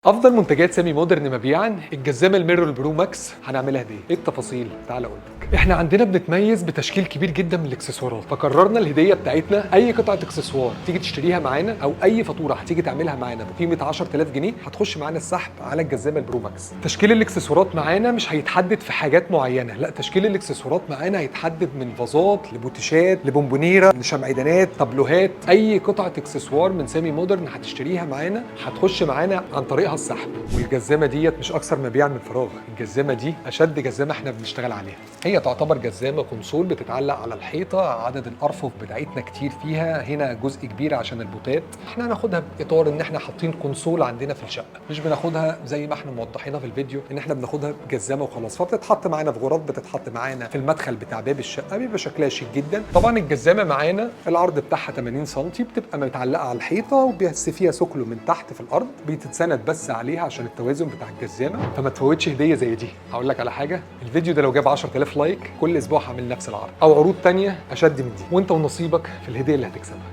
افضل منتجات سامي مودرن مبيعا الجزامه الميرور برو ماكس. هنعملها دي ايه التفاصيل؟ تعال اقول لك. احنا عندنا بنتميز بتشكيل كبير جدا من الاكسسوارات، فقررنا الهديه بتاعتنا اي قطعه اكسسوار تيجي تشتريها معانا او اي فاتوره هتيجي تعملها معانا بقيمه 10000 جنيه هتخش معانا السحب على الجزامه البرو ماكس. تشكيل الاكسسوارات معانا مش هيتحدد في حاجات معينه، لا تشكيل الاكسسوارات معانا هيتحدد من فازات لبوتيشات لبونبونيره لشمعدانات طابلوهات. اي قطعه اكسسوار من سامي مودرن هتشتريها معانا هتخش معانا عن طريقها السحب. والجزامه ديت مش اكثر مبيعا من فراغ، الجزامه دي اشد جزامه احنا بنشتغل عليها. هي تعتبر جزامه كونسول بتتعلق على الحيطه، عدد الارفف بتاعتنا كتير فيها، هنا جزء كبير عشان البوتات. احنا هناخدها باطار ان احنا حاطين كونسول عندنا في الشقه، مش بناخدها زي ما احنا موضحينها في الفيديو ان احنا بناخدها جزامه وخلاص. فبتتحط معانا في غرف، بتتحط معانا في المدخل بتاع باب الشقه، بيبقى شكلها شيك جدا. طبعا الجزامه معانا العرض بتاعها 80 سم، بتبقى متعلقه على الحيطه وبس فيها سكله من تحت في الارض، بتتسند بس عليها عشان التوازن بتاع الجزامه. فما تفوتش هديه زي دي. هقول لك على حاجه، الفيديو ده لو جاب 10000 لايك كل اسبوع هعمل نفس العرض او عروض تانية اشد من دي، وانت ونصيبك في الهديه اللي هتكسبها.